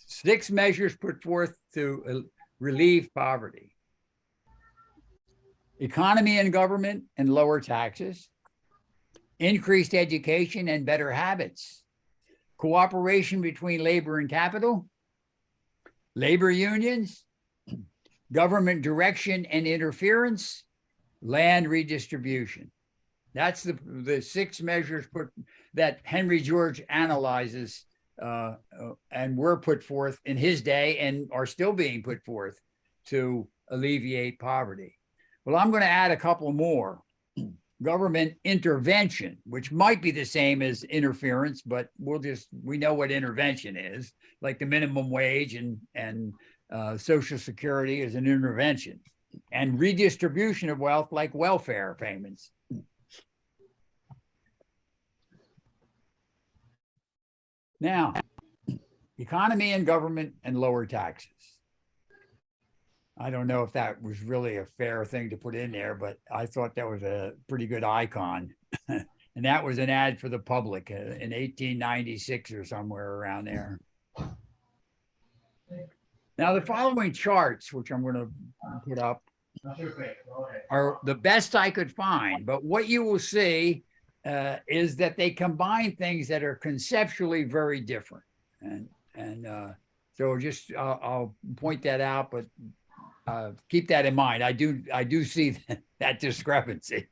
6 measures put forth to relieve poverty: economy and government and lower taxes, increased education and better habits, cooperation between labor and capital, labor unions, government direction and interference, land redistribution. That's the 6 measures that Henry George analyzes and were put forth in his day and are still being put forth to alleviate poverty. Well, I'm going to add a couple more. Government intervention, which might be the same as interference, but we know what intervention is, like the minimum wage and Social Security is an intervention, and redistribution of wealth, like welfare payments. Now, economy and government and lower taxes. I don't know if that was really a fair thing to put in there, but I thought that was a pretty good icon. And that was an ad for the public in 1896 or somewhere around there. Now, the following charts, which I'm going to put up, are the best I could find. But what you will see is that they combine things that are conceptually very different. So just I'll point that out, but keep that in mind. I do see that discrepancy.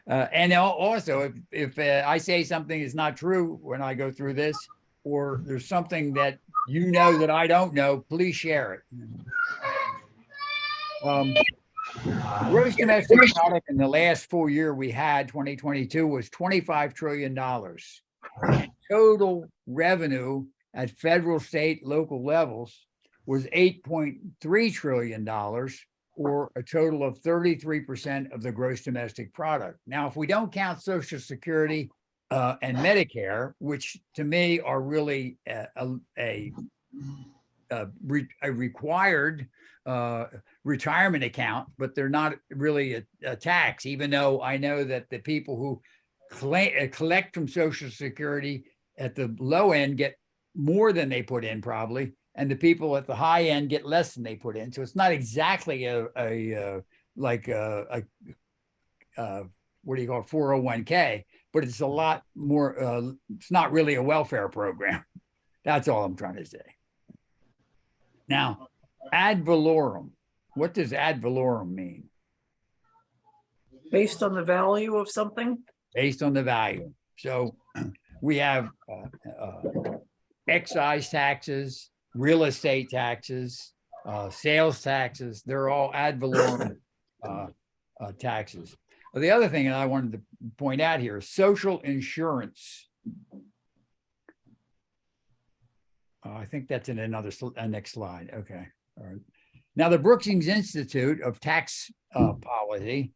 And also, if I say something is not true when I go through this, or there's something that you know that I don't know, please share it. Gross domestic product in the last full year we had, 2022, was $25 trillion. Total revenue at federal, state, local levels was $8.3 trillion, or a total of 33% of the gross domestic product. Now, if we don't count Social Security and Medicare, which to me are really a required retirement account, but they're not really a tax, even though I know that the people who collect from Social Security at the low end get more than they put in probably, and the people at the high end get less than they put in. So it's not exactly what do you call it, 401k, but it's a lot more, it's not really a welfare program. That's all I'm trying to say. Now, ad valorem. What does ad valorem mean? Based on the value of something? Based on the value. So we have excise taxes, real estate taxes, sales taxes. They're all ad valorem taxes. Well, the other thing that I wanted to point out here is social insurance. I think that's in another next slide. Okay. All right. Now, the Brookings Institute of Tax Policy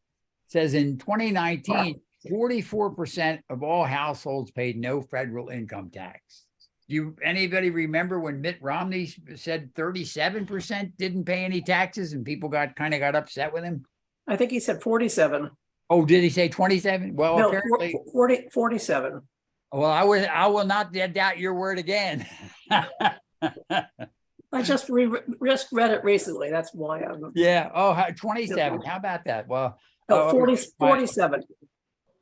says in 2019, 44% of all households paid no federal income tax. Anybody remember when Mitt Romney said 37% didn't pay any taxes and people kind of got upset with him? I think he said 47. Oh, did he say 27? Well, no, apparently 47. Well, I will not doubt your word again. I just read it recently. That's why I'm. Yeah. Oh, 27. How about that? Well, no, 47.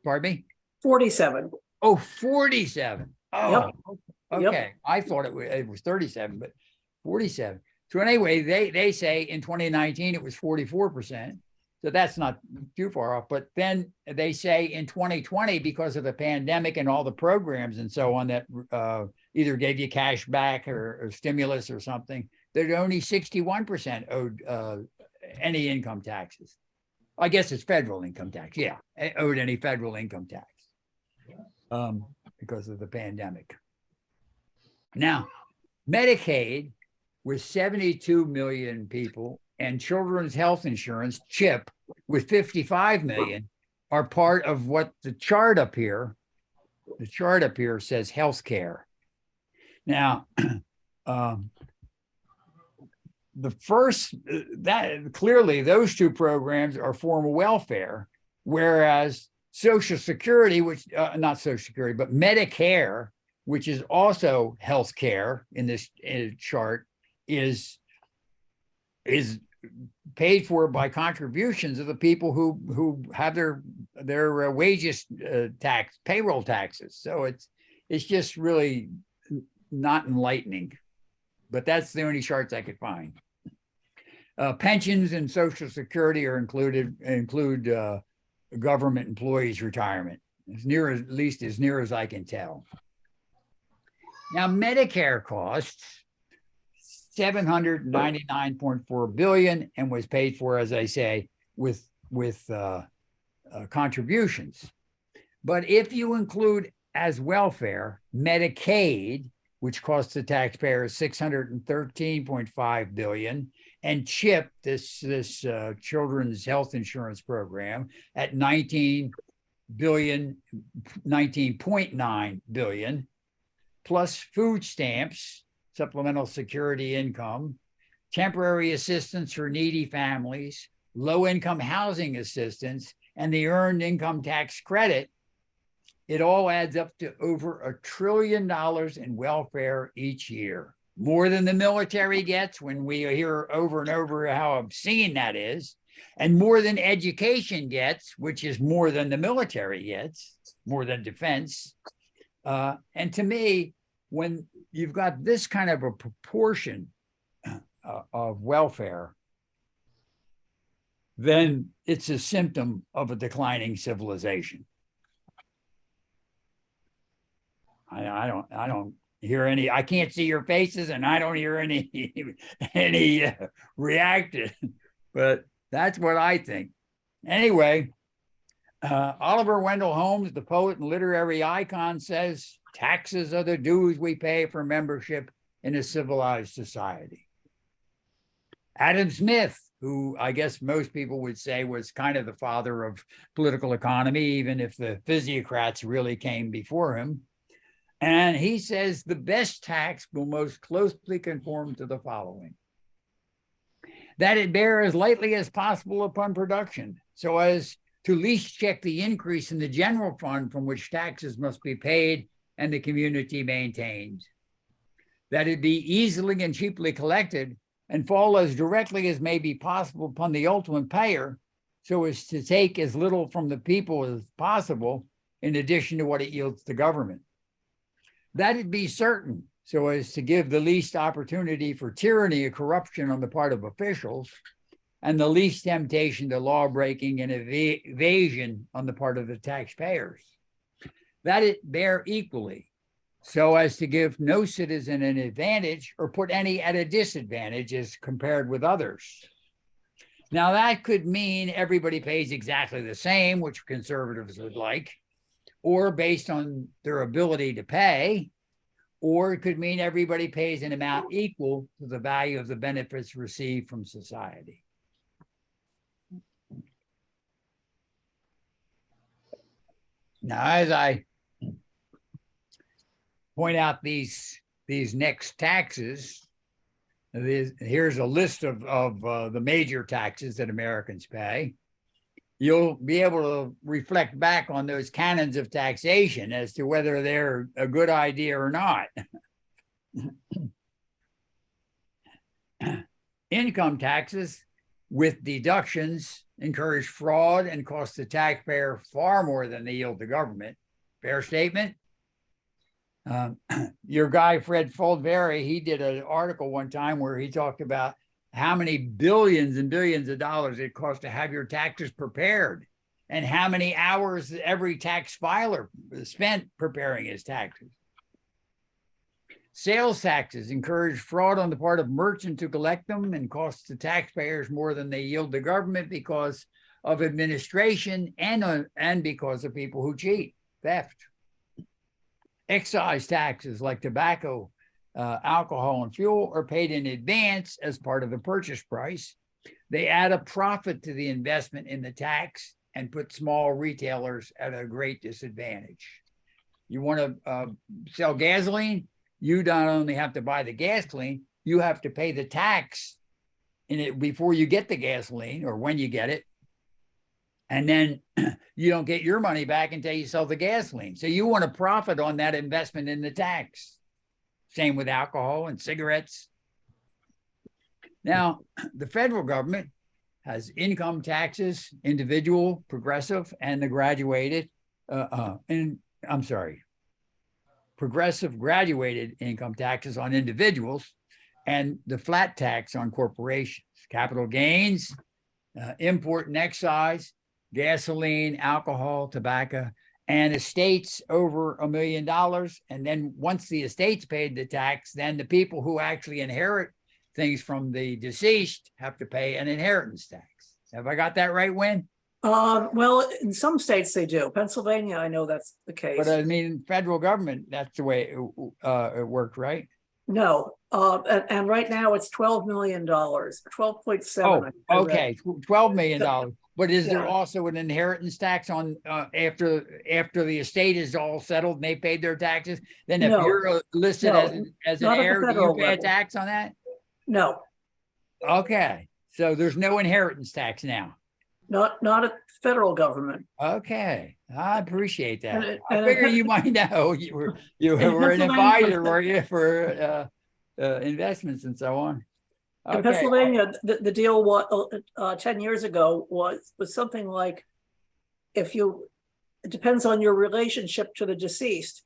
Pardon me? 47. Oh, 47. Oh, yep. Okay. Yep. I thought it was 37, but 47. So anyway, they say in 2019 it was 44%. So that's not too far off. But then they say in 2020, because of the pandemic and all the programs and so on that either gave you cash back or stimulus or something, that only 61% owed any income taxes. I guess it's federal income tax. Yeah, owed any federal income tax because of the pandemic. Now, Medicaid with 72 million people and Children's Health Insurance, CHIP, with 55 million are part of what the chart up here says healthcare. Now, the first, that clearly those two programs are formal welfare, whereas Social Security, which not Social Security, but Medicare which is also healthcare in this chart, is paid for by contributions of the people who have their wages payroll taxes. So it's just really not enlightening. But that's the only charts I could find. Pensions and Social Security are include government employees' retirement, at least as near as I can tell. Now, Medicare costs $799.4 billion and was paid for, as I say, with contributions. But if you include as welfare Medicaid, which costs the taxpayers $613.5 billion, and CHIP, this children's health insurance program, at $19.9 billion, plus food stamps, supplemental security income, temporary assistance for needy families, low-income housing assistance, and the earned income tax credit, it all adds up to over $1 trillion in welfare each year. More than the military gets, when we hear over and over how obscene that is, and more than education gets, which is more than the military gets, more than defense. And to me, when you've got this kind of a proportion of welfare, then it's a symptom of a declining civilization. I don't hear any, I can't see your faces and I don't hear any reaction, but that's what I think. Anyway, Oliver Wendell Holmes, the poet and literary icon, says, taxes are the dues we pay for membership in a civilized society. Adam Smith, who I guess most people would say was kind of the father of political economy, even if the physiocrats really came before him. And he says the best tax will most closely conform to the following: that it bear as lightly as possible upon production, so as to least check the increase in the general fund from which taxes must be paid and the community maintained; that it be easily and cheaply collected and fall as directly as may be possible upon the ultimate payer, so as to take as little from the people as possible in addition to what it yields to government; that it be certain, so as to give the least opportunity for tyranny or corruption on the part of officials, and the least temptation to law-breaking and evasion on the part of the taxpayers; that it bear equally, so as to give no citizen an advantage or put any at a disadvantage as compared with others. Now, that could mean everybody pays exactly the same, which conservatives would like, or based on their ability to pay, or it could mean everybody pays an amount equal to the value of the benefits received from society. Now, as I point out these next taxes, here's a list of the major taxes that Americans pay. You'll be able to reflect back on those canons of taxation as to whether they're a good idea or not. Income taxes with deductions encourage fraud and cost the taxpayer far more than they yield the government. Fair statement? Your guy, Fred Foldvary, he did an article one time where he talked about how many billions and billions of dollars it costs to have your taxes prepared and how many hours every tax filer spent preparing his taxes. Sales taxes encourage fraud on the part of merchants to collect them and cost the taxpayers more than they yield the government because of administration and because of people who cheat, theft. Excise taxes like tobacco, alcohol, and fuel are paid in advance as part of the purchase price. They add a profit to the investment in the tax and put small retailers at a great disadvantage. You want to sell gasoline? You not only have to buy the gasoline, you have to pay the tax in it before you get the gasoline or when you get it. And then you don't get your money back until you sell the gasoline. So you want to profit on that investment in the tax. Same with alcohol and cigarettes. Now, the federal government has income taxes, individual, progressive, and the graduated, progressive graduated income taxes on individuals and the flat tax on corporations, capital gains, import and excise, gasoline, alcohol, tobacco, and estates over $1 million. And then once the estate's paid the tax, then the people who actually inherit things from the deceased have to pay an inheritance tax. Have I got that right, Win? Well, in some states they do. Pennsylvania, I know that's the case. But I mean, federal government, that's the way it worked, right? No, and right now it's $12 million, 12.7. Oh, okay, $12 million. But is there Yeah. also an inheritance tax on after the estate is all settled and they paid their taxes? Then if No. you're listed No, as an not at the heir, do you federal pay a level. tax on that? No, Okay, so there's no inheritance tax now. not at federal government. Okay, I appreciate that. And I figure you might know. You were an Pennsylvania, advisor, were you, for investments and so on? in Okay. Pennsylvania, the deal was 10 years ago was something like, it depends on your relationship to the deceased,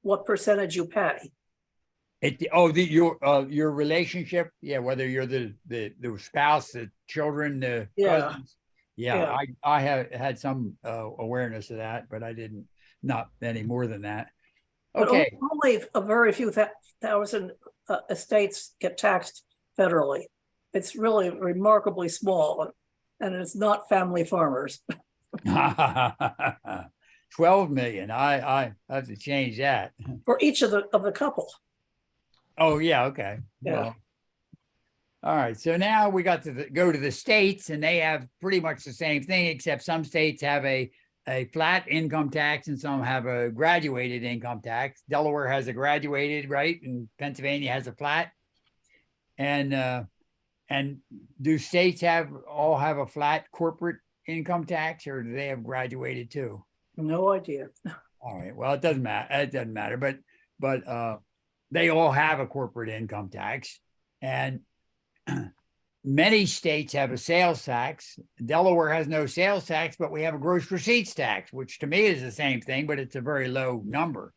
what percentage you pay. Your relationship, yeah, whether you're the spouse, the children, the Yeah. cousins. Yeah, I have had some awareness of that, but I didn't, not any more than that. But Okay, only a very few thousand estates get taxed federally. It's really remarkably small, and it's not family farmers. 12 million. I have to change that. For each of the couple. Oh, yeah, okay. Yeah. Well, all right, so now we got to go to the states, and they have pretty much the same thing, except some states have a flat income tax and some have a graduated income tax. Delaware has a graduated, right? And Pennsylvania has a flat. And do states all have a flat corporate income tax, or do they have graduated too? No idea. All right, well, it doesn't matter. It doesn't matter, but they all have a corporate income tax, and many states have a sales tax. Delaware has no sales tax, but we have a gross receipts tax, which to me is the same thing, but it's a very low number.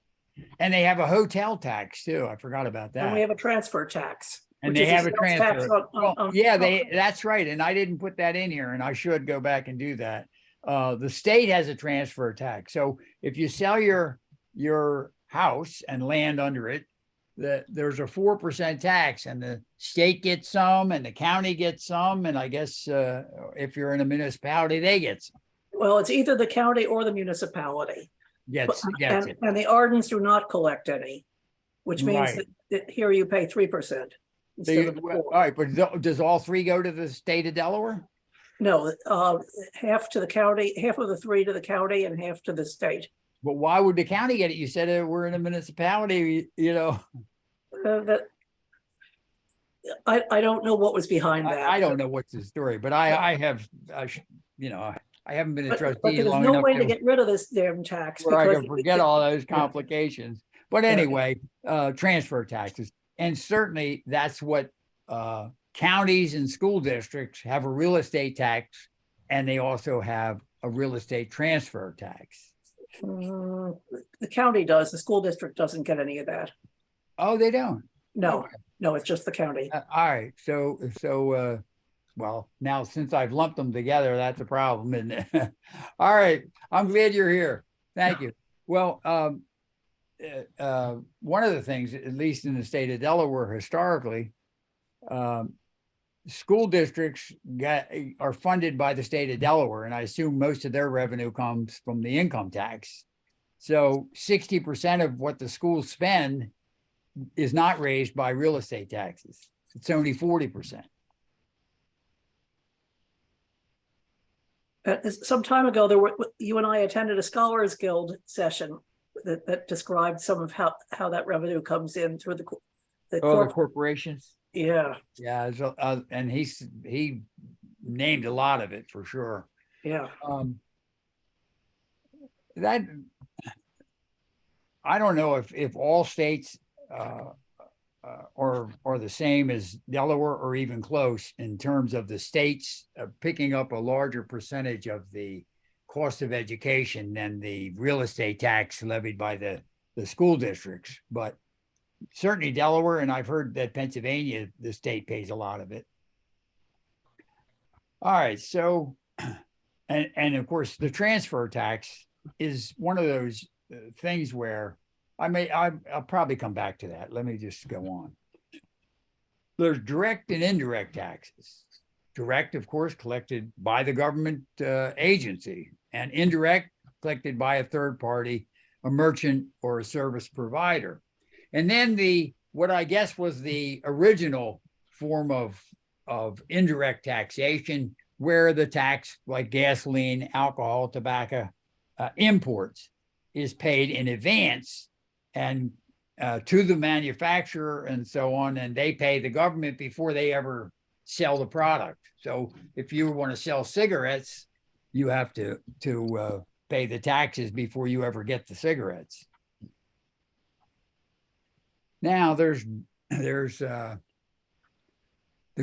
And they have a hotel tax too. I forgot about that. And we have a transfer tax. And which they is have a sales transfer. tax Yeah, that's right. And I didn't put that in here, and I should go back and do that. The state has a transfer tax. So if you sell your house and land under it, there's a 4% tax, and the state gets some and the county gets some. And I guess if you're in a municipality, they get some. Well, it's either the county or the municipality. Yes, And the Ardens do not collect any, which means Right. that here you pay 3% instead of the all 4%. right, but does all three go to the state of Delaware? No, half to the county, half of the 3 to the county and half to the state. But why would the county get it? You said we're in a municipality, you know. I don't know what was behind that. I don't know what's the story, but I haven't been a But trustee there's long no enough way to get rid of this damn tax. where I because can forget all those complications. But Yeah. anyway, transfer taxes. And certainly that's what counties and school districts have, a real estate tax, and they also have a real estate transfer tax. The county does, the school district doesn't get any of that. Oh, they don't? No, Okay. no, it's just the county. All right. So, well, now since I've lumped them together, that's a problem, isn't it? All right. I'm glad you're here. Thank you. Well, one of the things, at least in the state of Delaware historically, school districts are funded by the state of Delaware, and I assume most of their revenue comes from the income tax. So 60% of what the schools spend is not raised by real estate taxes. It's only 40%. Some time ago, you and I attended a Scholars Guild session that described some of how that revenue comes in through the corporations. Yeah. Yeah. So, and he named a lot of it for sure. Yeah. that I don't know if all states are the same as Delaware or even close in terms of the states picking up a larger percentage of the cost of education than the real estate tax levied by the school districts. But certainly Delaware, and I've heard that Pennsylvania, the state pays a lot of it. All right, so and of course the transfer tax is one of those things where I'll probably come back to that. Let me just go on. There's direct and indirect taxes. Direct, of course, collected by the government agency, and indirect collected by a third party, a merchant or a service provider. And then what I guess was the original form of indirect taxation, where the tax, like gasoline, alcohol, tobacco, imports, is paid in advance and to the manufacturer and so on, and they pay the government before they ever sell the product. So if you want to sell cigarettes, you have to pay the taxes before you ever get the cigarettes. Now there's the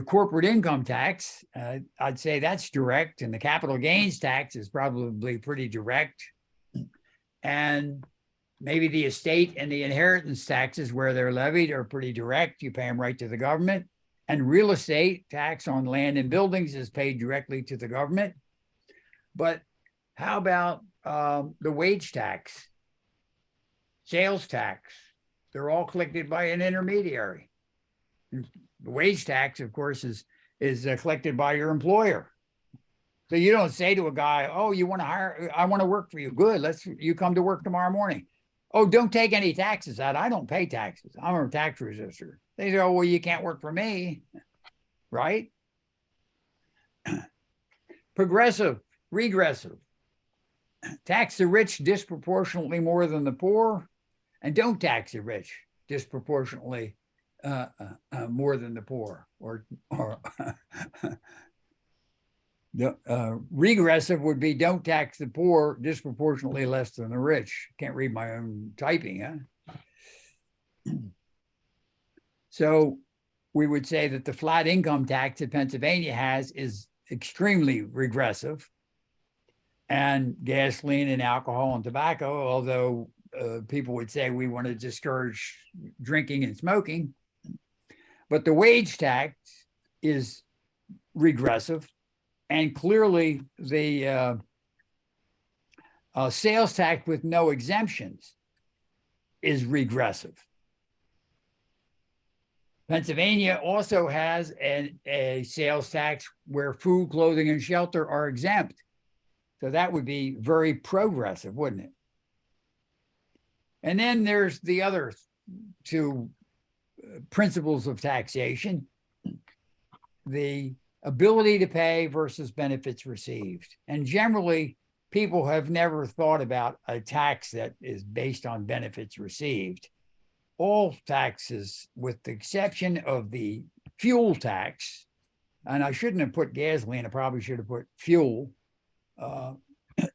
corporate income tax. I'd say that's direct, and the capital gains tax is probably pretty direct. And maybe the estate and the inheritance taxes where they're levied are pretty direct. You pay them right to the government. And real estate tax on land and buildings is paid directly to the government. But how about the wage tax, sales tax? They're all collected by an intermediary. The wage tax, of course, is collected by your employer. So you don't say to a guy, "Oh, you want to hire? I want to work for you. Good. You come to work tomorrow morning. Oh, don't take any taxes out. I don't pay taxes. I'm a tax resistor." They say, "Oh, well, you can't work for me," right? Progressive, regressive. Tax the rich disproportionately more than the poor, and don't tax the rich disproportionately more than the poor. Or regressive would be don't tax the poor disproportionately less than the rich. Can't read my own typing, huh? So we would say that the flat income tax that Pennsylvania has is extremely regressive, and gasoline and alcohol and tobacco, although people would say we want to discourage drinking and smoking. But the wage tax is regressive, and clearly the sales tax with no exemptions is regressive. Pennsylvania also has a sales tax where food, clothing, and shelter are exempt. So that would be very progressive, wouldn't it? And then there's the other two principles of taxation: the ability to pay versus benefits received. And generally, people have never thought about a tax that is based on benefits received. All taxes, with the exception of the fuel tax, and I shouldn't have put gasoline, I probably should have put fuel,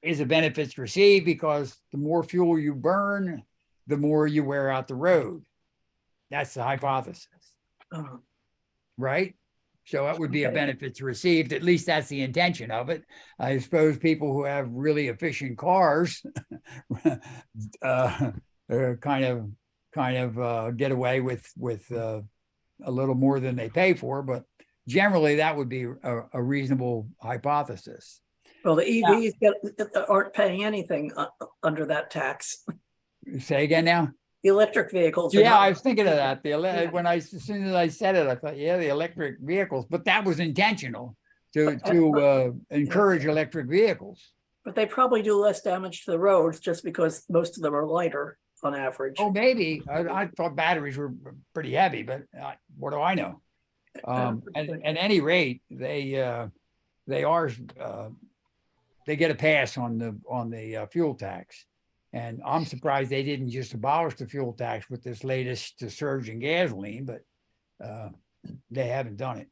is a benefits received, because the more fuel you burn, the more you wear out the road. That's the hypothesis, right? So that would be a benefits received. At least that's the intention of it. I suppose people who have really efficient cars kind of get away with a little more than they pay for, but generally that would be a reasonable hypothesis. Well, the EVs aren't paying anything under that tax. Say again now? The electric vehicles. Yeah, I was thinking of that. As soon as I said it, I thought, yeah, the electric vehicles, but that was intentional to encourage electric vehicles. But they probably do less damage to the roads just because most of them are lighter on average. Oh, maybe. I thought batteries were pretty heavy, but what do I know? At any rate, they get a pass on the fuel tax. And I'm surprised they didn't just abolish the fuel tax with this latest surge in gasoline, but they haven't done it.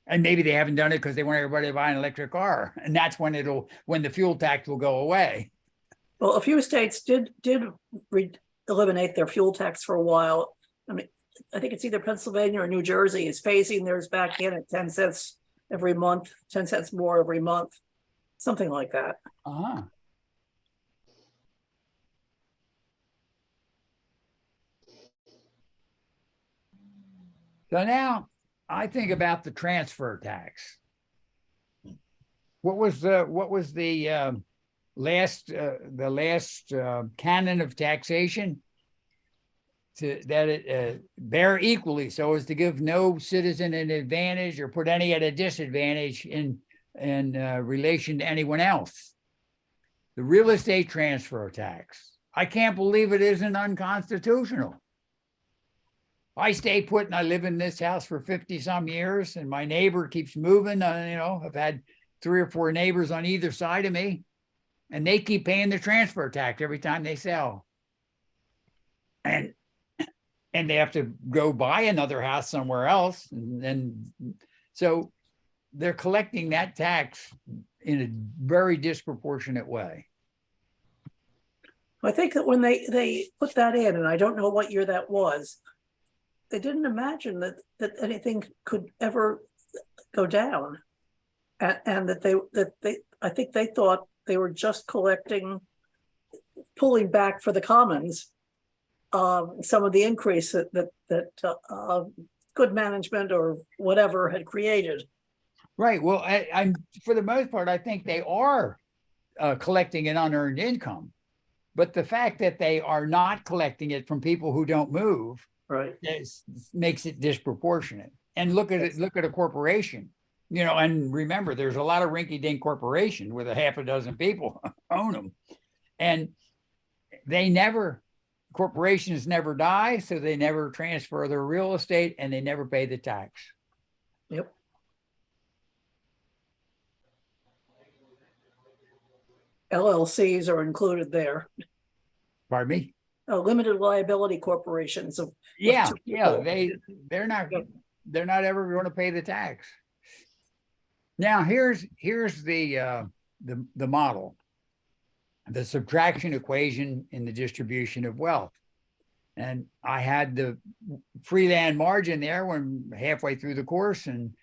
And maybe they haven't done it because they want everybody to buy an electric car. And that's when the fuel tax will go away. Well, a few states did eliminate their fuel tax for a while. I mean, I think it's either Pennsylvania or New Jersey is phasing theirs back in at 10 cents every month, 10 cents more every month, something like that. Uh-huh. So now I think about the transfer tax. What was the last canon of taxation? To that it bear equally, so as to give no citizen an advantage or put any at a disadvantage in relation to anyone else. The real estate transfer tax. I can't believe it isn't unconstitutional. I stay put and I live in this house for 50 some years and my neighbor keeps moving. I've had 3 or 4 neighbors on either side of me and they keep paying the transfer tax every time they sell. And they have to go buy another house somewhere else. And so they're collecting that tax in a very disproportionate way. I think that when they put that in, and I don't know what year that was, they didn't imagine that anything could ever go down. And that I think they thought they were just pulling back for the commons some of the increase that good management or whatever had created. Right. Well, I'm for the most part, I think they are collecting an unearned income, but the fact that they are not collecting it from people who don't move, right, makes it disproportionate. And look at it. Look at a corporation, and remember, there's a lot of rinky-dink corporations with a half a dozen people own them, and corporations never die, so they never transfer their real estate and they never pay the tax. Yep. LLCs are included there. Pardon me? Limited liability corporations of yeah, they're not ever going to pay the tax. Now here's the model. The subtraction equation in the distribution of wealth. And I had the free land margin there when halfway through the course, and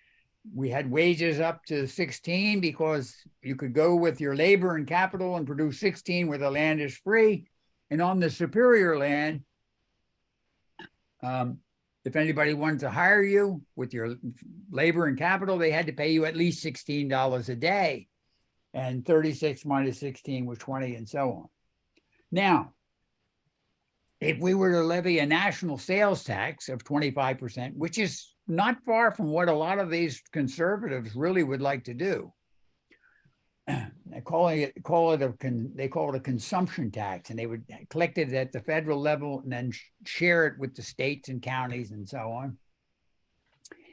we had wages up to 16 because you could go with your labor and capital and produce 16 where the land is free. And on the superior land, if anybody wanted to hire you with your labor and capital, they had to pay you at least $16 a day. And 36 minus 16 was 20 and so on. Now, if we were to levy a national sales tax of 25%, which is not far from what a lot of these conservatives really would like to do, they call it a consumption tax, and they would collect it at the federal level and then share it with the states and counties and so on.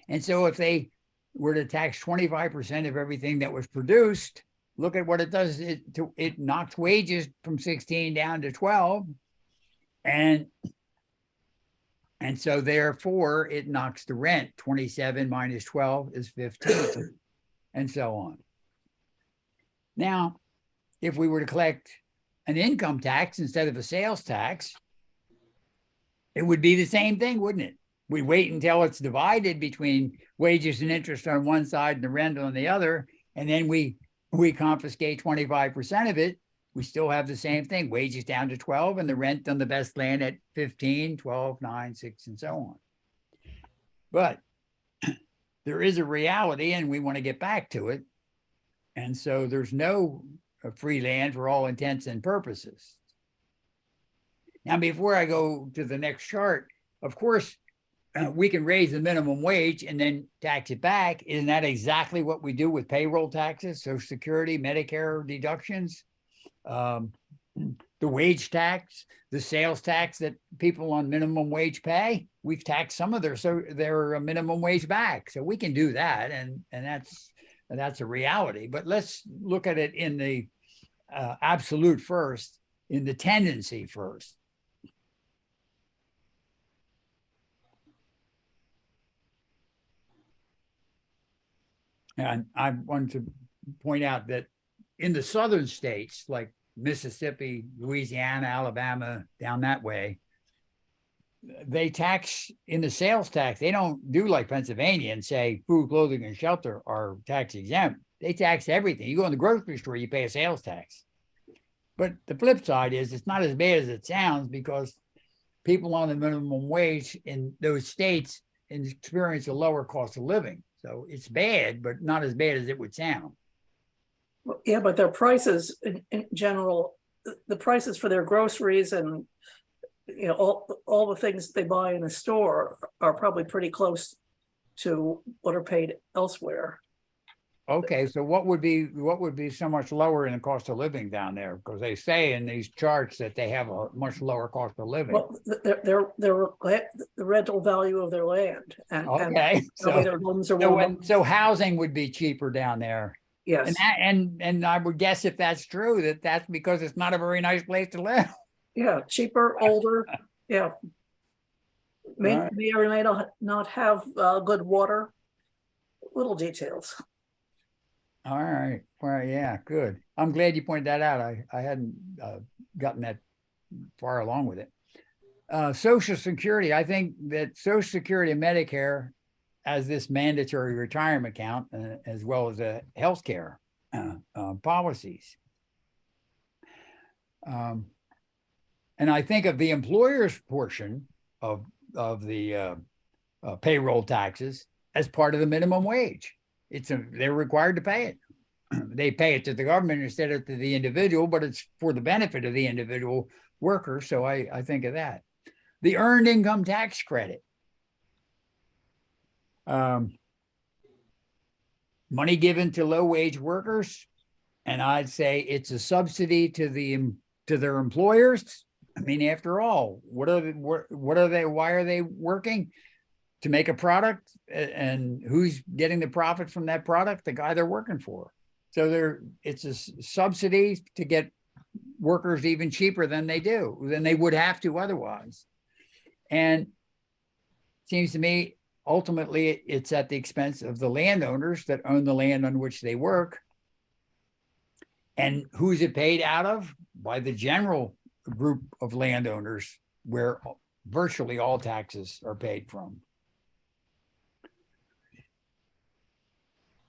And so if they were to tax 25% of everything that was produced, look at what it does. It knocks wages from 16 down to 12. And so therefore it knocks the rent. 27 minus 12 is 15 and so on. Now, if we were to collect an income tax instead of a sales tax, it would be the same thing, wouldn't it? We wait until it's divided between wages and interest on one side and the rent on the other, and then we confiscate 25% of it. We still have the same thing, wages down to 12 and the rent on the best land at 15, 12, 9, 6, and so on. But there is a reality and we want to get back to it. And so there's no free land for all intents and purposes. Now, before I go to the next chart, of course, we can raise the minimum wage and then tax it back. Isn't that exactly what we do with payroll taxes, Social Security, Medicare deductions, the wage tax, the sales tax that people on minimum wage pay? We've taxed some of their minimum wage back, so we can do that, and that's a reality. But let's look at it in the absolute first, in the tendency first. And I want to point out that in the southern states, like Mississippi, Louisiana, Alabama, down that way, they tax in the sales tax. They don't do like Pennsylvania and say food, clothing, and shelter are tax exempt. They tax everything. You go in the grocery store, you pay a sales tax. But the flip side is it's not as bad as it sounds, because people on the minimum wage in those states experience a lower cost of living. So it's bad, but not as bad as it would sound. Well, yeah, but their prices in general, the prices for their groceries and all the things they buy in the store are probably pretty close to what are paid elsewhere. Okay, so what would be so much lower in the cost of living down there? Because they say in these charts that they have a much lower cost of living. Well, the rental value of their land and okay, their homes are so housing would be cheaper down there. Yes, and I would guess if that's true, that's because it's not a very nice place to live. yeah, cheaper, older, yeah. May Right. or may not have good water. Little details. All right. Well, yeah, good. I'm glad you pointed that out. I hadn't gotten that far along with it. Social Security. I think that Social Security and Medicare as this mandatory retirement account, as well as the healthcare policies. And I think of the employer's portion of the payroll taxes as part of the minimum wage. They're required to pay it. They pay it to the government instead of to the individual, but it's for the benefit of the individual worker. So I think of that. The earned income tax credit. Money given to low wage workers, and I'd say it's a subsidy to their employers. I mean, after all, what are they? Why are they working? To make a product, and who's getting the profit from that product? The guy they're working for. So it's a subsidy to get workers even cheaper than they would have to otherwise. And it seems to me, ultimately, it's at the expense of the landowners that own the land on which they work. And who's it paid out of? By the general group of landowners, where virtually all taxes are paid from.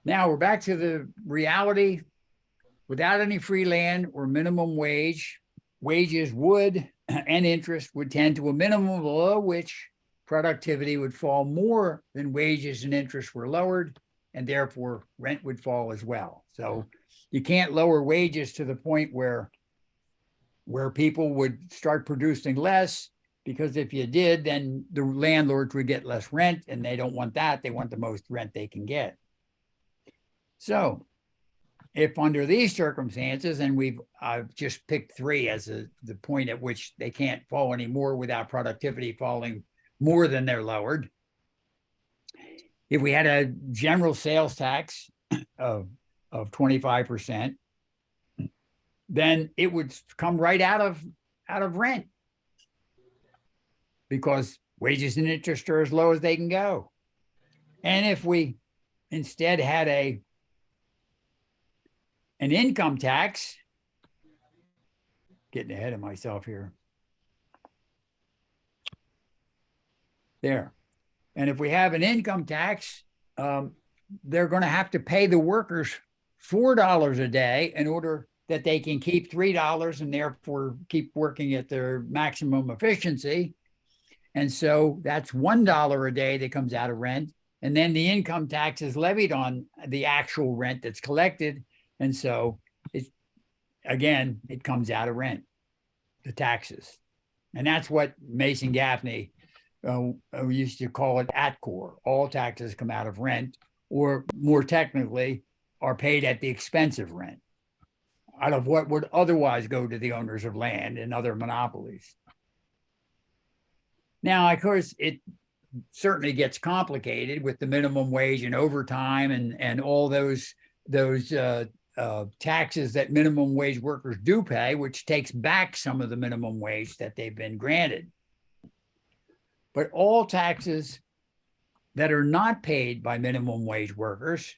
Now we're back to the reality. Without any free land or minimum wage, wages would and interest would tend to a minimum below which productivity would fall more than wages and interest were lowered, and therefore rent would fall as well. So you can't lower wages to the point where people would start producing less, because if you did, then the landlords would get less rent, and they don't want that. They want the most rent they can get. So if under these circumstances, and I've just picked three as the point at which they can't fall anymore without productivity falling more than they're lowered. If we had a general sales tax of 25%, then it would come right out of rent, because wages and interest are as low as they can go. And if we instead had an income tax, getting ahead of myself here. There. And if we have an income tax, they're going to have to pay the workers $4 a day in order that they can keep $3 and therefore keep working at their maximum efficiency. And so that's $1 a day that comes out of rent. And then the income tax is levied on the actual rent that's collected. And so it comes out of rent, the taxes. And that's what Mason Gaffney we used to call it ATCOR. All taxes come out of rent, or more technically, are paid at the expense of rent, out of what would otherwise go to the owners of land and other monopolies. Now, of course, it certainly gets complicated with the minimum wage and overtime and all those taxes that minimum wage workers do pay, which takes back some of the minimum wage that they've been granted. But all taxes that are not paid by minimum wage workers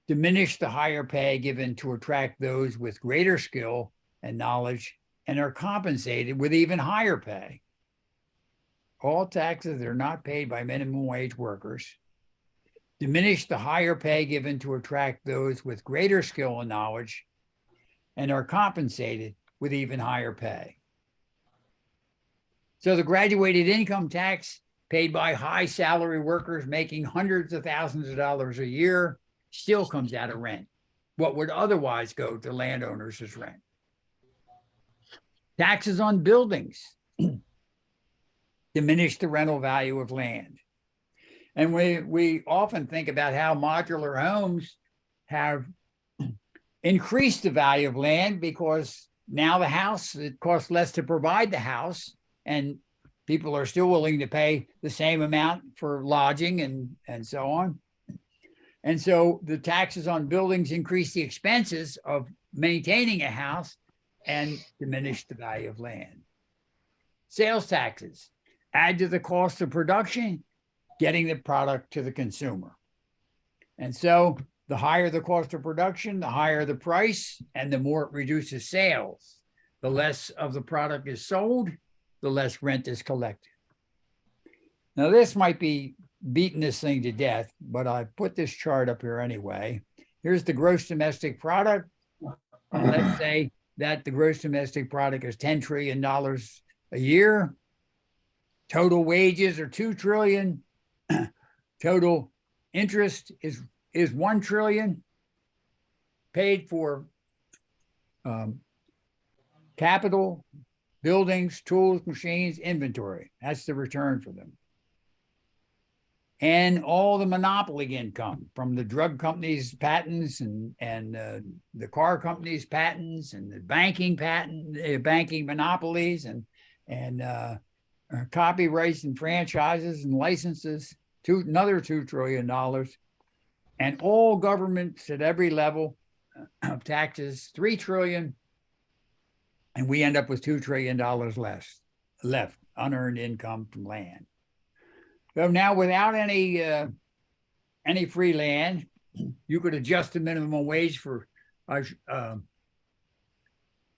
diminish the higher pay given to attract those with greater skill and knowledge and are compensated with even higher pay. All taxes that are not paid by minimum wage workers diminish the higher pay given to attract those with greater skill and knowledge and are compensated with even higher pay. So the graduated income tax paid by high salary workers making hundreds of thousands of dollars a year still comes out of rent, what would otherwise go to landowners as rent. Taxes on buildings diminish the rental value of land. And we often think about how modular homes have increased the value of land because now the house, it costs less to provide the house, and people are still willing to pay the same amount for lodging and so on. And so the taxes on buildings increase the expenses of maintaining a house and diminish the value of land. Sales taxes add to the cost of production, getting the product to the consumer. And so the higher the cost of production, the higher the price, and the more it reduces sales. The less of the product is sold, the less rent is collected. Now, this might be beating this thing to death, but I put this chart up here anyway. Here's the gross domestic product. And let's say that the gross domestic product is $10 trillion a year. Total wages are $2 trillion. Total interest is $1 trillion. Paid for capital, buildings, tools, machines, inventory. That's the return for them. And all the monopoly income from the drug companies' patents and the car companies' patents and the banking banking monopolies and copyrights and franchises and licenses, another $2 trillion. And all governments at every level of taxes, $3 trillion. And we end up with $2 trillion left unearned income from land. So now, without any free land, you could adjust the minimum wage for. Let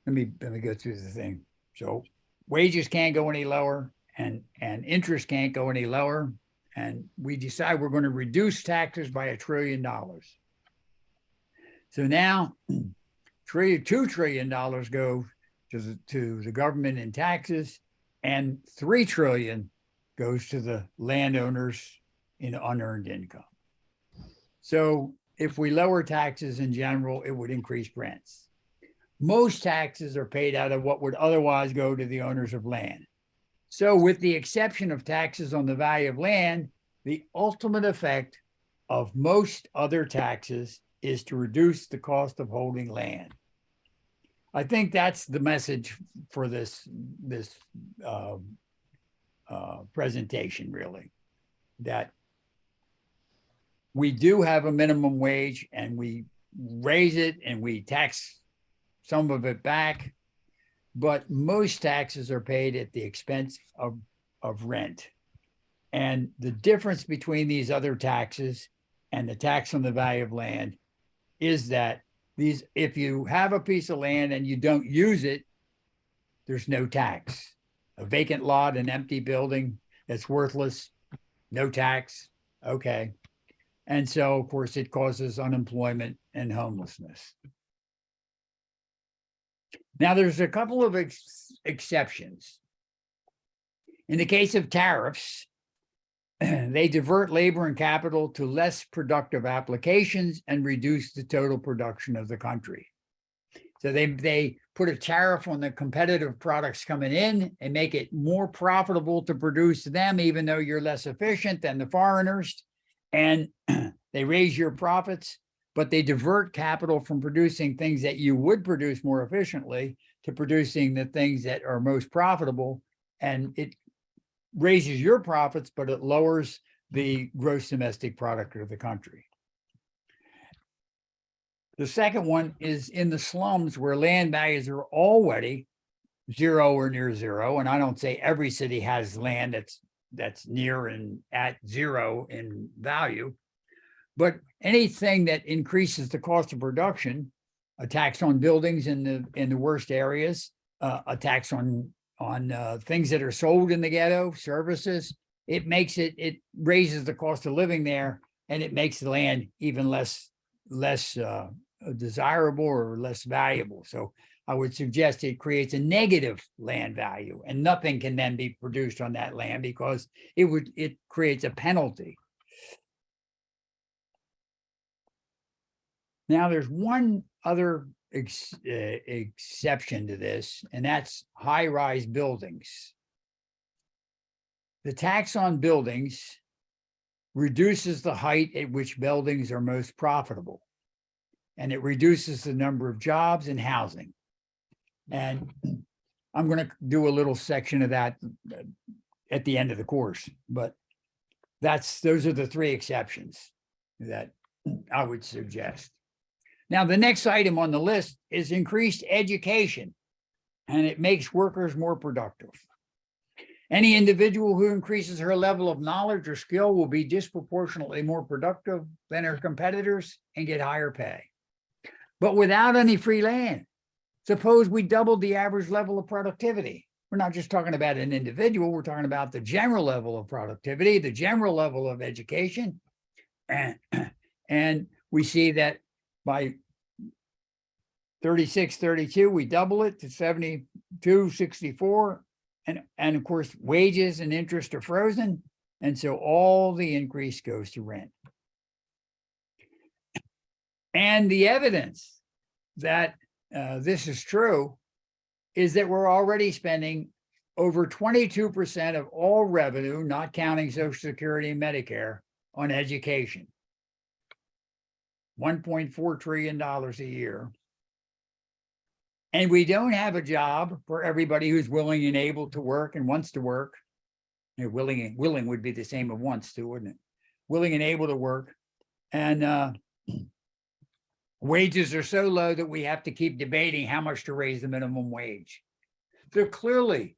me go through the thing. So wages can't go any lower, and interest can't go any lower, and we decide we're going to reduce taxes by $1 trillion. So now, $2 trillion go to the government in taxes, and $3 trillion goes to the landowners in unearned income. So if we lower taxes in general, it would increase rents. Most taxes are paid out of what would otherwise go to the owners of land. So with the exception of taxes on the value of land, the ultimate effect of most other taxes is to reduce the cost of holding land. I think that's the message for this presentation, really, that we do have a minimum wage and we raise it and we tax some of it back, but most taxes are paid at the expense of rent. And the difference between these other taxes and the tax on the value of land is that if you have a piece of land and you don't use it, there's no tax. A vacant lot, an empty building that's worthless, no tax. Okay. And so, of course, it causes unemployment and homelessness. Now, there's a couple of exceptions. In the case of tariffs, they divert labor and capital to less productive applications and reduce the total production of the country. So they put a tariff on the competitive products coming in and make it more profitable to produce them, even though you're less efficient than the foreigners. And they raise your profits, but they divert capital from producing things that you would produce more efficiently to producing the things that are most profitable. And it raises your profits, but it lowers the gross domestic product of the country. The second one is in the slums where land values are already zero or near zero. And I don't say every city has land that's near and at zero in value, but anything that increases the cost of production a tax on buildings in the worst areas, a tax on things that are sold in the ghetto, services. It raises the cost of living there, and it makes the land even less desirable or less valuable. So I would suggest it creates a negative land value, and nothing can then be produced on that land because it creates a penalty. Now, there's one other exception to this, and that's high-rise buildings. The tax on buildings reduces the height at which buildings are most profitable, and it reduces the number of jobs and housing. And I'm going to do a little section of that at the end of the course, but those are the three exceptions that I would suggest. Now, the next item on the list is increased education, and it makes workers more productive. Any individual who increases her level of knowledge or skill will be disproportionately more productive than her competitors and get higher pay. But without any free land, suppose we doubled the average level of productivity. We're not just talking about an individual, we're talking about the general level of productivity, the general level of education. And we see that by 36, 32, we double it to 72, 64. And of course, wages and interest are frozen. And so all the increase goes to rent. And the evidence that this is true is that we're already spending over 22% of all revenue, not counting Social Security and Medicare, on education. $1.4 trillion a year. And we don't have a job for everybody who's willing and able to work and wants to work. Willing would be the same as wants to, wouldn't it? Willing and able to work. And wages are so low that we have to keep debating how much to raise the minimum wage. They're clearly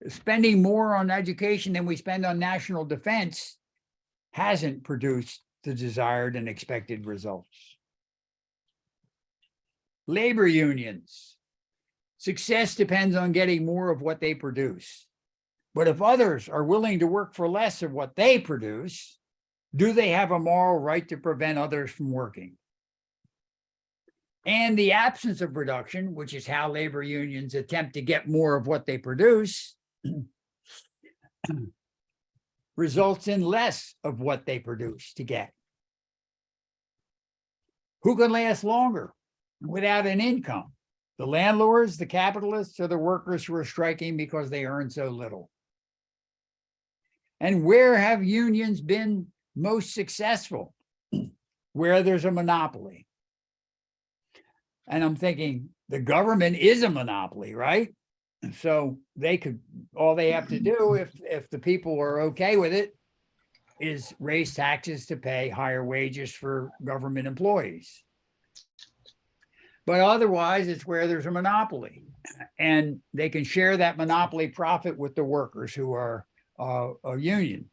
spending more on education than we spend on national defense hasn't produced the desired and expected results. Labor unions. Success depends on getting more of what they produce. But if others are willing to work for less of what they produce, do they have a moral right to prevent others from working? And the absence of production, which is how labor unions attempt to get more of what they produce, results in less of what they produce to get. Who can last longer without an income? The landlords, the capitalists, or the workers who are striking because they earn so little? And where have unions been most successful? Where there's a monopoly. And I'm thinking the government is a monopoly, right? So all they have to do if the people are okay with it is raise taxes to pay higher wages for government employees. But otherwise, it's where there's a monopoly, and they can share that monopoly profit with the workers who are a union.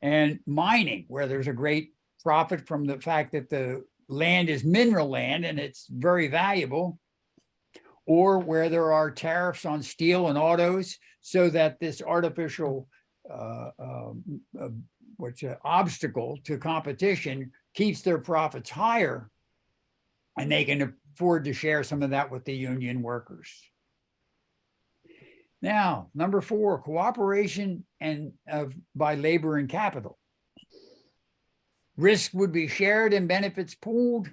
And mining, where there's a great profit from the fact that the land is mineral land and it's very valuable, or where there are tariffs on steel and autos so that this artificial obstacle to competition keeps their profits higher, and they can afford to share some of that with the union workers. Now, number 4, cooperation by labor and capital. Risk would be shared and benefits pooled.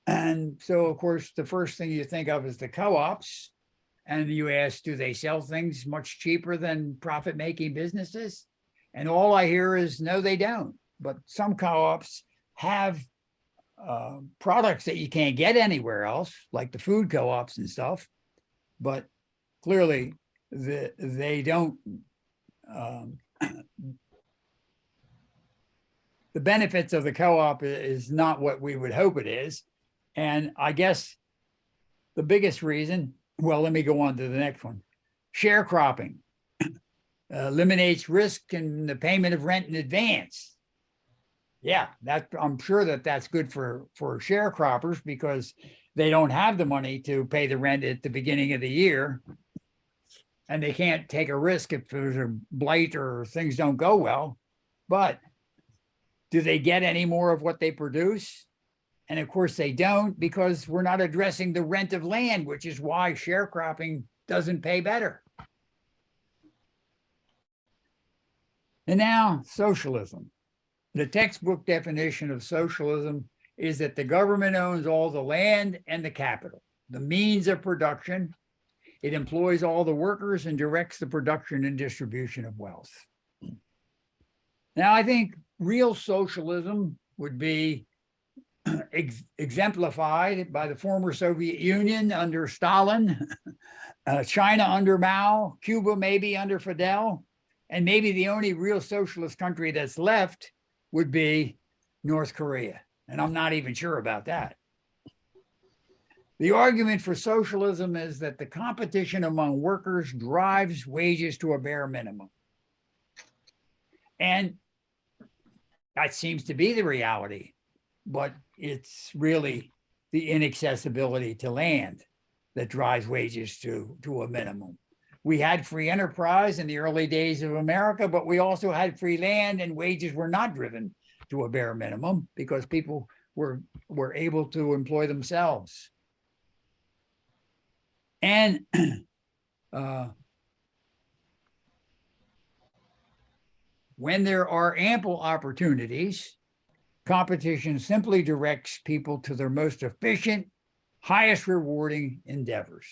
And so, of course, the first thing you think of is the co-ops. And you ask, do they sell things much cheaper than profit-making businesses? And all I hear is, no, they don't. But some co-ops have products that you can't get anywhere else, like the food co-ops and stuff. But clearly, they don't. The benefits of the co-op is not what we would hope it is. And I guess the biggest reason, well, let me go on to the next one. Sharecropping eliminates risk in the payment of rent in advance. Yeah, I'm sure that's good for sharecroppers, because they don't have the money to pay the rent at the beginning of the year, and they can't take a risk if there's a blight or things don't go well. But do they get any more of what they produce? And of course they don't, because we're not addressing the rent of land, which is why sharecropping doesn't pay better. And now socialism. The textbook definition of socialism is that the government owns all the land and the capital, the means of production. It employs all the workers and directs the production and distribution of wealth. Now, I think real socialism would be exemplified by the former Soviet Union under Stalin, China under Mao, Cuba maybe under Fidel, and maybe the only real socialist country that's left would be North Korea. And I'm not even sure about that. The argument for socialism is that the competition among workers drives wages to a bare minimum. And that seems to be the reality, but it's really the inaccessibility to land that drives wages to a minimum. We had free enterprise in the early days of America, but we also had free land, and wages were not driven to a bare minimum because people were able to employ themselves. And when there are ample opportunities, competition simply directs people to their most efficient, highest rewarding endeavors.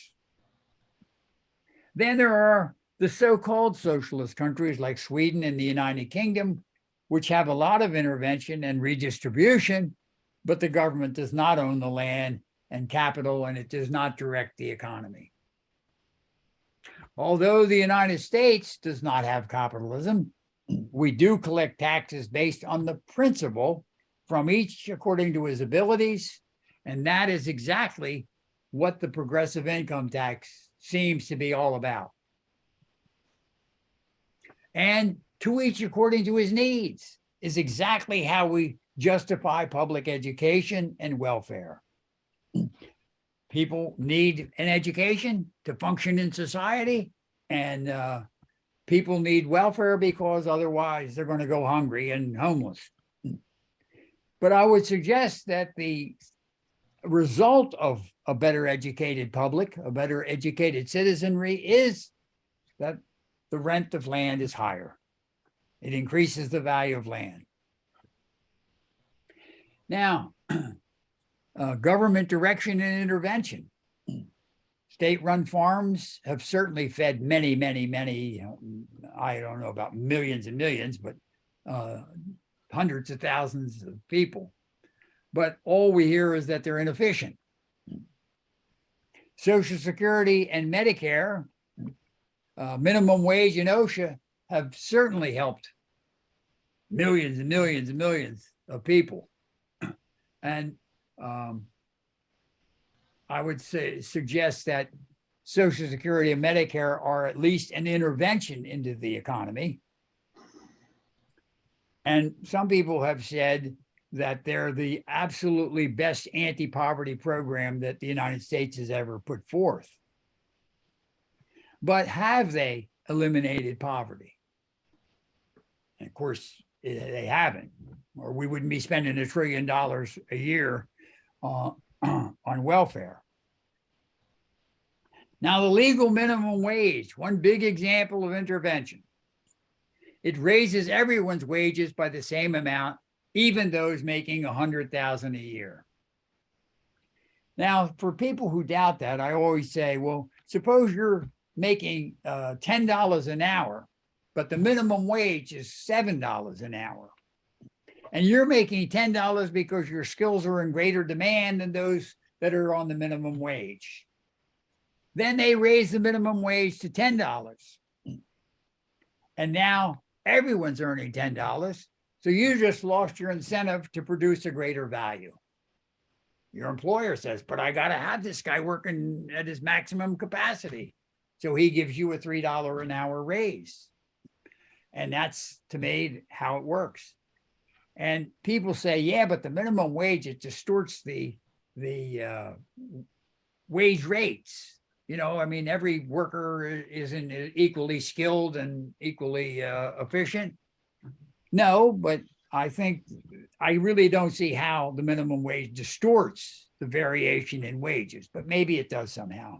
Then there are the so-called socialist countries like Sweden and the United Kingdom, which have a lot of intervention and redistribution, but the government does not own the land and capital, and it does not direct the economy. Although the United States does not have capitalism, we do collect taxes based on the principle from each according to his abilities, and that is exactly what the progressive income tax seems to be all about. And to each according to his needs is exactly how we justify public education and welfare. People need an education to function in society, and people need welfare because otherwise they're going to go hungry and homeless. But I would suggest that the result of a better educated public, a better educated citizenry, is that the rent of land is higher. It increases the value of land. Now, government direction and intervention. State-run farms have certainly fed many, I don't know about millions and millions, but hundreds of thousands of people. But all we hear is that they're inefficient. Social Security and Medicare, minimum wage and OSHA have certainly helped millions and millions and millions of people. And I would suggest that Social Security and Medicare are at least an intervention into the economy. And some people have said that they're the absolutely best anti-poverty program that the United States has ever put forth. But have they eliminated poverty? And of course, they haven't, or we wouldn't be spending $1 trillion a year on welfare. Now, the legal minimum wage, one big example of intervention. It raises everyone's wages by the same amount, even those making $100,000 a year. Now, for people who doubt that, I always say, well, suppose you're making $10 an hour, but the minimum wage is $7 an hour. And you're making $10 because your skills are in greater demand than those that are on the minimum wage. Then they raise the minimum wage to $10. And now everyone's earning $10. So you just lost your incentive to produce a greater value. Your employer says, but I got to have this guy working at his maximum capacity. So he gives you a $3 an hour raise. And that's, to me, how it works. And people say, yeah, but the minimum wage, it distorts the wage rates. You know, I mean, every worker isn't equally skilled and equally efficient. No, but I think I really don't see how the minimum wage distorts the variation in wages, but maybe it does somehow.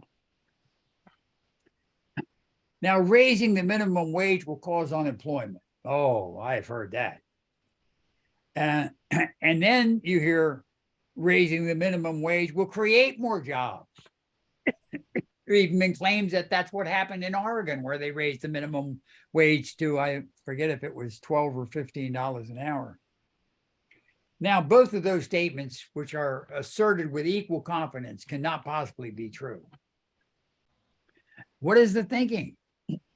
Now, raising the minimum wage will cause unemployment. Oh, I've heard that. And then you hear raising the minimum wage will create more jobs. There even been claims that that's what happened in Oregon, where they raised the minimum wage to, I forget if it was $12 or $15 an hour. Now, both of those statements, which are asserted with equal confidence, cannot possibly be true. What is the thinking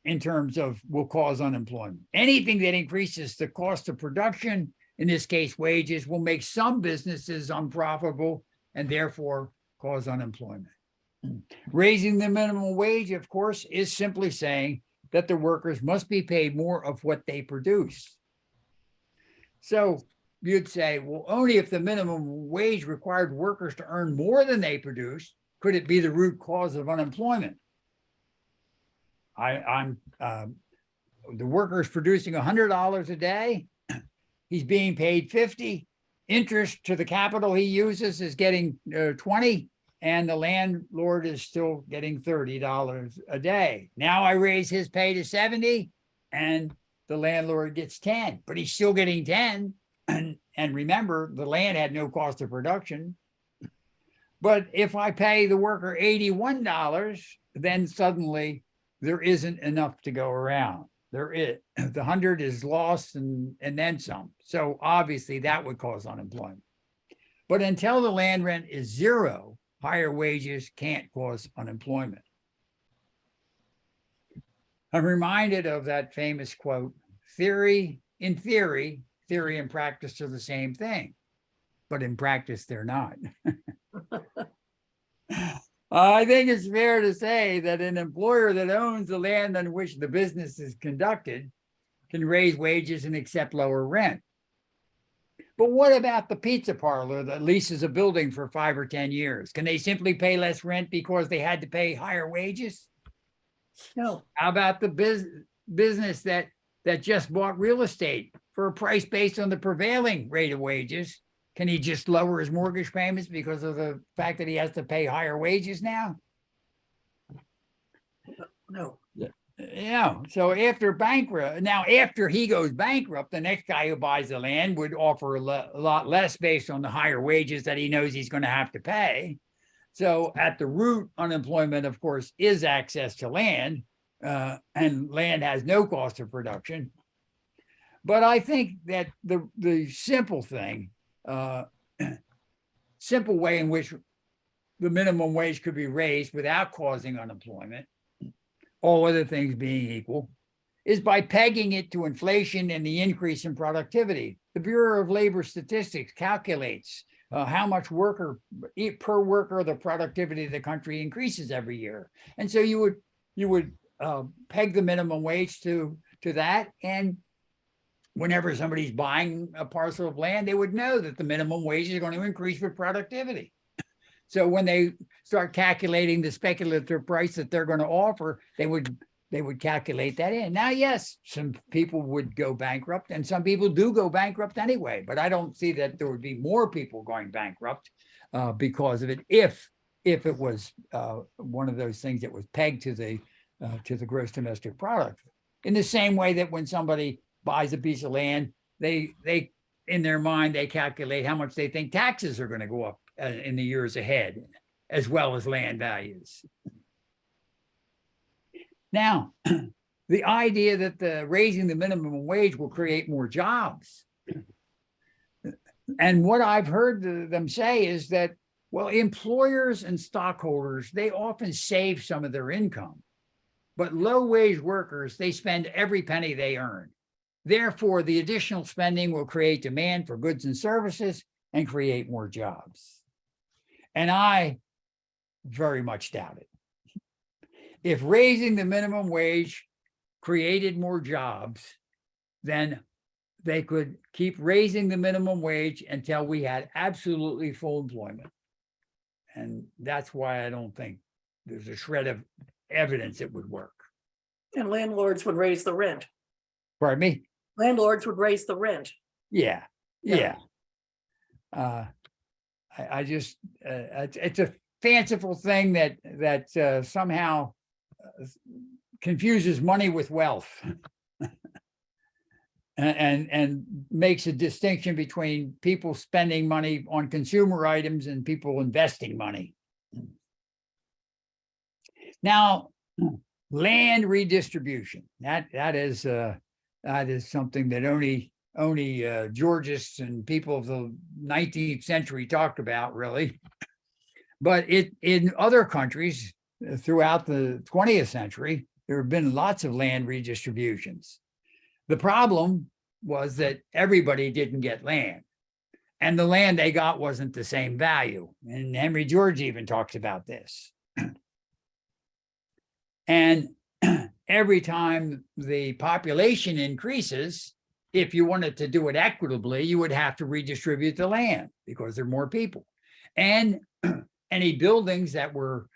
in terms of will cause unemployment? Anything that increases the cost of production, in this case, wages, will make some businesses unprofitable and therefore cause unemployment. Raising the minimum wage, of course, is simply saying that the workers must be paid more of what they produce. So you'd say, well, only if the minimum wage required workers to earn more than they produce, could it be the root cause of unemployment? The worker is producing $100 a day. He's being paid 50. Interest to the capital he uses is getting 20. And the landlord is still getting $30 a day. Now I raise his pay to 70 and the landlord gets 10, but he's still getting 10. And remember, the land had no cost of production. But if I pay the worker $81, then suddenly there isn't enough to go around. There is, the 100 is lost and then some. So obviously that would cause unemployment. But until the land rent is zero, higher wages can't cause unemployment. I'm reminded of that famous quote, theory and practice are the same thing, but in practice, they're not. I think it's fair to say that an employer that owns the land on which the business is conducted can raise wages and accept lower rent. But what about the pizza parlor that leases a building for 5 or 10 years? Can they simply pay less rent because they had to pay higher wages? No. How about the business that just bought real estate for a price based on the prevailing rate of wages? Can he just lower his mortgage payments because of the fact that he has to pay higher wages now? No. Yeah. So after he goes bankrupt, the next guy who buys the land would offer a lot less based on the higher wages that he knows he's going to have to pay. So at the root, unemployment, of course, is access to land, and land has no cost of production. But I think that the simple thing, simple way in which the minimum wage could be raised without causing unemployment, all other things being equal, is by pegging it to inflation and the increase in productivity. The Bureau of Labor Statistics calculates how much per worker the productivity of the country increases every year. And so you would peg the minimum wage to that, and whenever somebody's buying a parcel of land, they would know that the minimum wage is going to increase with productivity. So when they start calculating the speculative price that they're going to offer, they would calculate that in. Now, yes, some people would go bankrupt, and some people do go bankrupt anyway. But I don't see that there would be more people going bankrupt because of it if it was one of those things that was pegged to the gross domestic product. In the same way that when somebody buys a piece of land, they in their mind they calculate how much they think taxes are going to go up in the years ahead, as well as land values. Now, the idea that raising the minimum wage will create more jobs. And what I've heard them say is that, well, employers and stockholders, they often save some of their income, but low-wage workers, they spend every penny they earn. Therefore, the additional spending will create demand for goods and services and create more jobs. And I very much doubt it. If raising the minimum wage created more jobs, then they could keep raising the minimum wage until we had absolutely full employment. And that's why I don't think there's a shred of evidence it would work. And landlords would raise the rent. Pardon me? Landlords would raise the rent. Yeah, Yeah. yeah. I just, it's a fanciful thing that somehow confuses money with wealth. And makes a distinction between people spending money on consumer items and people investing money. Now, land redistribution, that is something that only Georgists and people of the 19th century talked about, really. But in other countries throughout the 20th century, there have been lots of land redistributions. The problem was that everybody didn't get land, and the land they got wasn't the same value. And Henry George even talks about this. And every time the population increases, if you wanted to do it equitably, you would have to redistribute the land because there are more people. And any buildings that were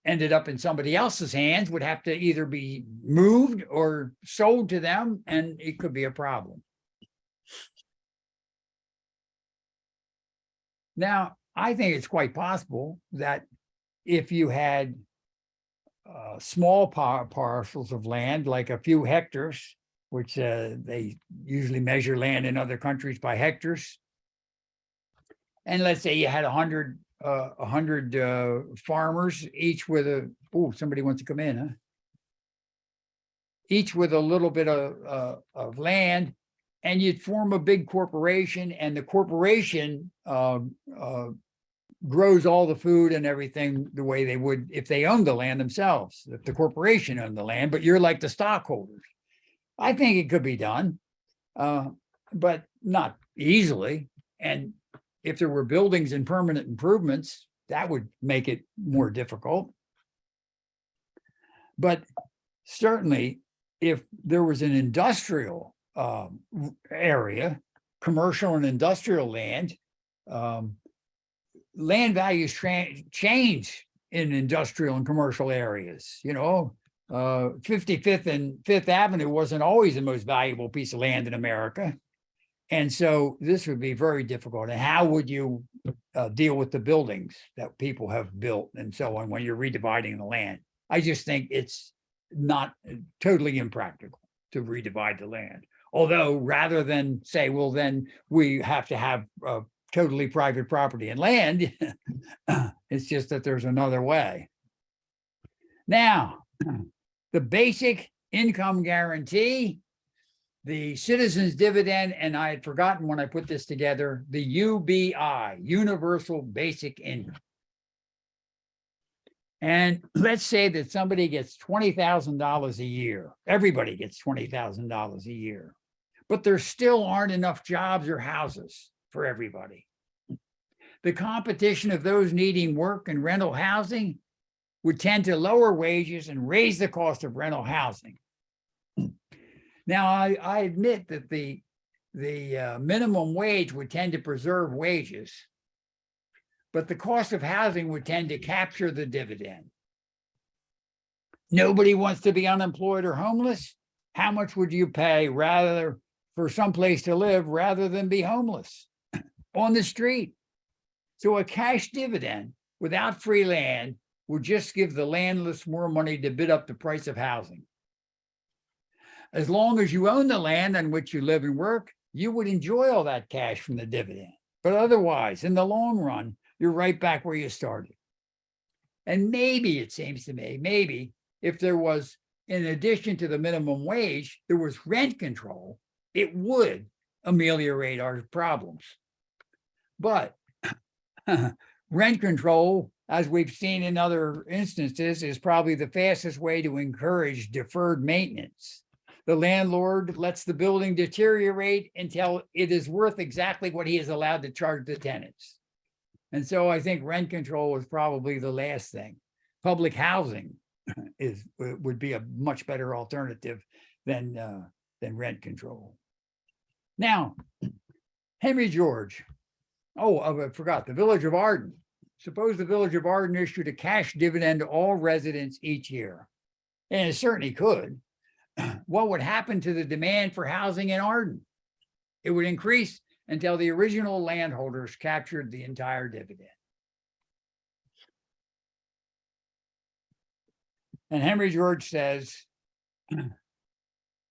ended up in somebody else's hands would have to either be moved or sold to them, and it could be a problem. Now, I think it's quite possible that if you had small parcels of land, like a few hectares, which they usually measure land in other countries by hectares, and let's say you had 100 farmers, each with somebody wants to come in, huh? Each with a little bit of land, and you'd form a big corporation, and the corporation grows all the food and everything the way they would if they owned the land themselves, if the corporation owned the land, but you're like the stockholders. I think it could be done, but not easily. And if there were buildings and permanent improvements, that would make it more difficult. But certainly, if there was an industrial area, commercial and industrial land, land values change in industrial and commercial areas. 55th and Fifth Avenue wasn't always the most valuable piece of land in America. And so this would be very difficult. And how would you deal with the buildings that people have built and so on when you're redividing the land? I just think it's not totally impractical to redivide the land. Although rather than say, well, then we have to have totally private property and land, it's just that there's another way. Now, the basic income guarantee, the citizens dividend, and I had forgotten when I put this together, the UBI, Universal Basic Income. And let's say that somebody gets $20,000 a year. Everybody gets $20,000 a year, but there still aren't enough jobs or houses for everybody. The competition of those needing work and rental housing would tend to lower wages and raise the cost of rental housing. Now, I admit that the minimum wage would tend to preserve wages, but the cost of housing would tend to capture the dividend. Nobody wants to be unemployed or homeless. How much would you pay rather for some place to live rather than be homeless on the street? So a cash dividend without free land would just give the landless more money to bid up the price of housing. As long as you own the land on which you live and work, you would enjoy all that cash from the dividend. But otherwise, in the long run, you're right back where you started. And maybe, it seems to me, maybe if there was, in addition to the minimum wage, there was rent control, it would ameliorate our problems. But rent control, as we've seen in other instances, is probably the fastest way to encourage deferred maintenance. The landlord lets the building deteriorate until it is worth exactly what he is allowed to charge the tenants. And so I think rent control is probably the last thing. Public housing would be a much better alternative than rent control. Now, Henry George I forgot the village of Arden. Suppose the village of Arden issued a cash dividend to all residents each year, and it certainly could. What would happen to the demand for housing in Arden? It would increase until the original landholders captured the entire dividend. And Henry George says,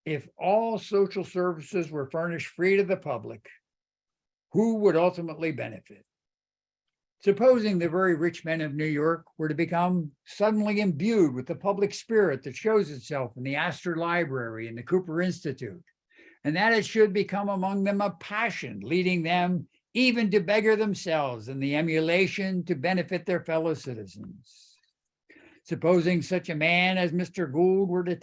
if all social services were furnished free to the public, who would ultimately benefit? Supposing the very rich men of New York were to become suddenly imbued with the public spirit that shows itself in the Astor Library and the Cooper Institute, and that it should become among them a passion, leading them even to beggar themselves in the emulation to benefit their fellow citizens. Supposing such a man as Mr. Gould were to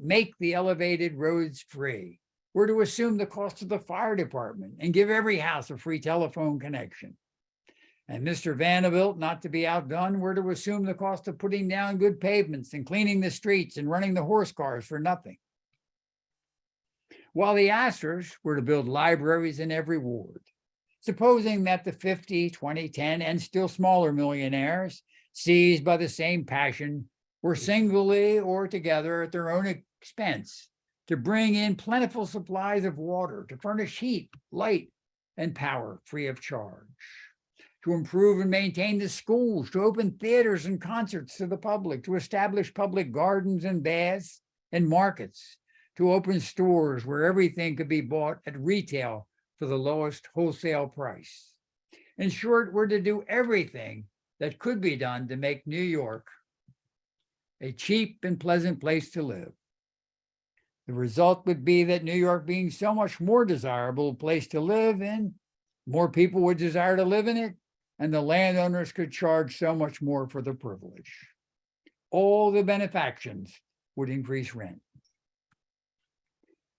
make the elevated roads free, were to assume the cost of the fire department and give every house a free telephone connection, and Mr. Vanderbilt, not to be outdone, were to assume the cost of putting down good pavements and cleaning the streets and running the horse cars for nothing, while the Astors were to build libraries in every ward. Supposing that the 50, 20, 10, and still smaller millionaires, seized by the same passion, were singly or together at their own expense to bring in plentiful supplies of water, to furnish heat, light, and power free of charge, to improve and maintain the schools, to open theaters and concerts to the public, to establish public gardens and baths and markets, to open stores where everything could be bought at retail for the lowest wholesale price. In short, we're to do everything that could be done to make New York a cheap and pleasant place to live. The result would be that New York being so much more desirable place to live in, more people would desire to live in it, and the landowners could charge so much more for the privilege. All the benefactions would increase rent.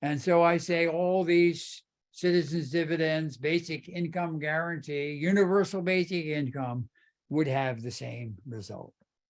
And so I say all these citizens' dividends, basic income guarantee, universal basic income would have the same result.